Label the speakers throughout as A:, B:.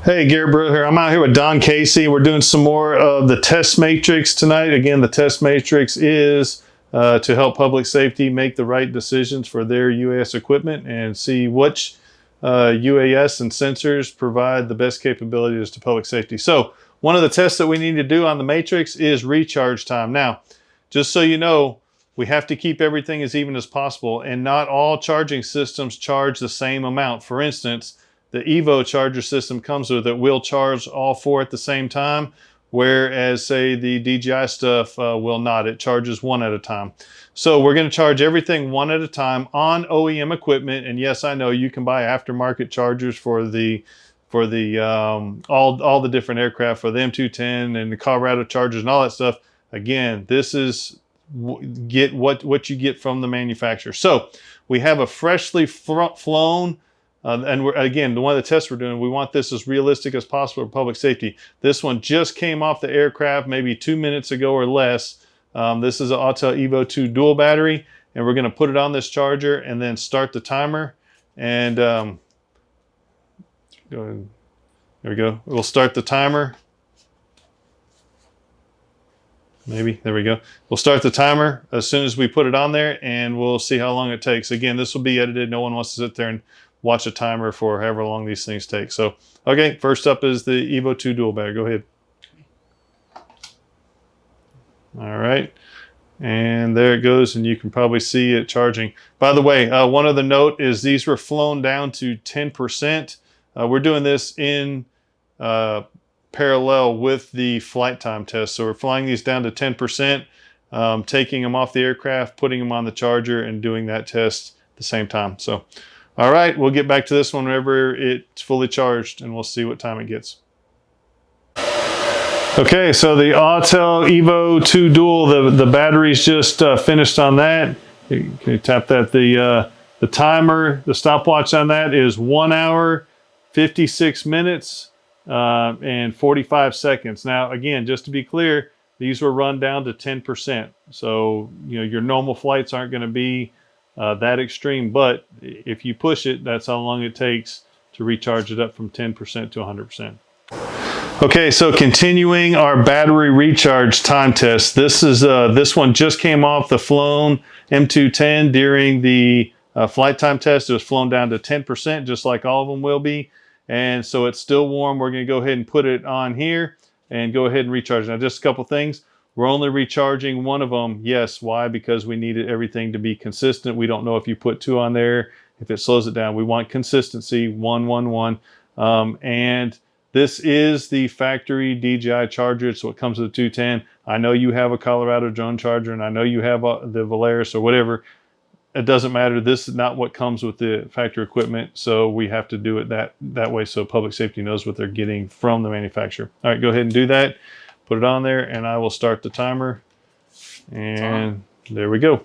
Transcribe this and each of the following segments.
A: Hey, Garrett Brewer here. I'm out here with Don Casey. We're doing some more of the test matrix tonight. Again, the test matrix is to help public safety make the right decisions for their UAS equipment and see which UAS and sensors provide the best capabilities to public safety. So one of the tests that we need to do on the matrix is recharge time. Now, just so you know, we have to keep everything as even as possible, and not all charging systems charge the same amount. For instance, the Evo charger system comes with it. We'll charge all four at the same time, whereas, say, the DJI stuff will not. It charges one at a time. So we're going to charge everything one at a time on OEM equipment. And yes, I know you can buy aftermarket chargers for the all the different aircraft, for the M210 and the Colorado chargers and all that stuff. Again, this is get what you get from the manufacturer. So we have a freshly flown. And again, one of the tests we're doing, we want this as realistic as possible for public safety. This one just came off the aircraft maybe 2 minutes ago or less. This is an Autel Evo2 dual battery, and we're going to put it on this charger and then start the timer. And go ahead. There we go. We'll start the timer. Maybe. There we go. We'll start the timer as soon as we put it on there, and we'll see how long it takes. Again, this will be edited. No one wants to sit there and watch a timer for however long these things take. So, okay, first up is the Evo2 dual battery. Go ahead. All right. And there it goes, and you can probably see it charging. By the way, one other note is these were flown down to 10%. We're doing this in parallel with the flight time test. So we're flying these down to 10%, taking them off the aircraft, putting them on the charger, and doing that test at the same time. So, all right, we'll get back to this one whenever it's fully charged, and we'll see what time it gets. Okay, so the Autel Evo2 Dual, the battery's just finished on that. Can you tap that? The timer, the stopwatch on that is 1 hour, 56 minutes, and 45 seconds. Now, again, just to be clear, these were run down to 10%. So, you know, your normal flights aren't going to be that extreme, but if you push it, that's how long it takes to recharge it up from 10% to 100%. Okay, so continuing our battery recharge time test. This one just came off the flown M210 during the flight time test. It was flown down to 10%, just like all of them will be. And so it's still warm. We're going to go ahead and put it on here and go ahead and recharge. Now, just a couple things. We're only recharging one of them. Yes, why? Because we needed everything to be consistent. We don't know if you put two on there, if it slows it down. We want consistency, 1, 1, 1. And this is the factory DJI charger, so it comes with a 210. I know you have a Colorado drone charger, and I know you have the Volaris or whatever. It doesn't matter. This is not what comes with the factory equipment, so we have to do it that way so public safety knows what they're getting from the manufacturer. All right, go ahead and do that. Put it on there, and I will start the timer. And there we go.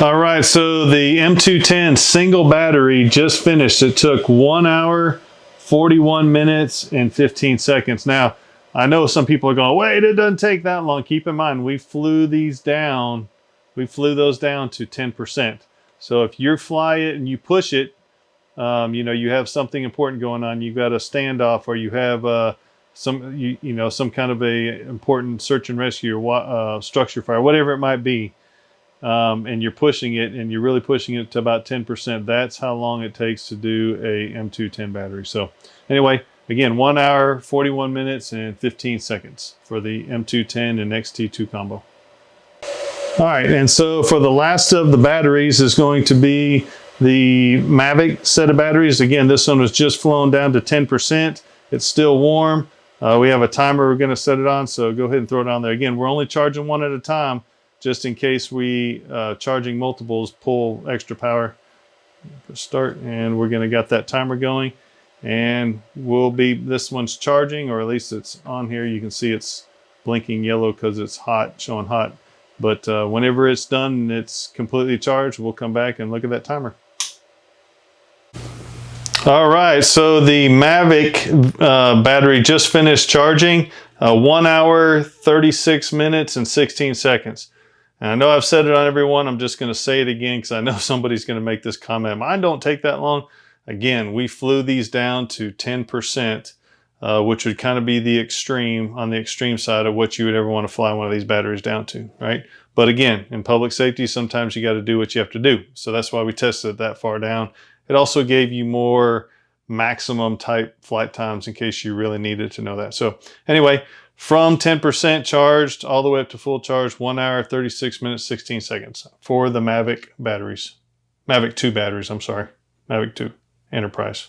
A: All right, so the M210 single battery just finished. It took 1 hour, 41 minutes, and 15 seconds. Now, I know some people are going, wait, it doesn't take that long. Keep in mind, we flew these down. We flew those down to 10%. So if you fly it and you push it, you know, you have something important going on. You've got a standoff, or you have some kind of a important search and rescue or structure fire, whatever it might be, and you're pushing it, and you're really pushing it to about 10%. That's how long it takes to do a M210 battery. So anyway, again, 1 hour, 41 minutes, and 15 seconds for the M210 and XT2 combo. All right, and so for the last of the batteries is going to be the Mavic set of batteries. Again, this one was just flown down to 10%. It's still warm. We have a timer we're going to set it on, so go ahead and throw it on there. Again, we're only charging one at a time, just in case we charging multiples pull extra power. Start, and we're going to get that timer going, and this one's charging, or at least it's on here. You can see it's blinking yellow because it's hot, showing hot. But whenever it's done and it's completely charged, we'll come back and look at that timer. All right, so the Mavic battery just finished charging, 1 hour, 36 minutes, and 16 seconds. And I know I've said it on every one. I'm just going to say it again because I know somebody's going to make this comment. Mine don't take that long. Again, we flew these down to 10%. which would kind of be the extreme, on the extreme side of what you would ever want to fly one of these batteries down to, right? But again, in public safety, sometimes you got to do what you have to do. So that's why we tested it that far down. It also gave you more maximum type flight times in case you really needed to know that. So anyway, from 10% charged all the way up to full charge, 1 hour, 36 minutes, 16 seconds for the Mavic batteries. Mavic 2 batteries, I'm sorry. Mavic 2 Enterprise.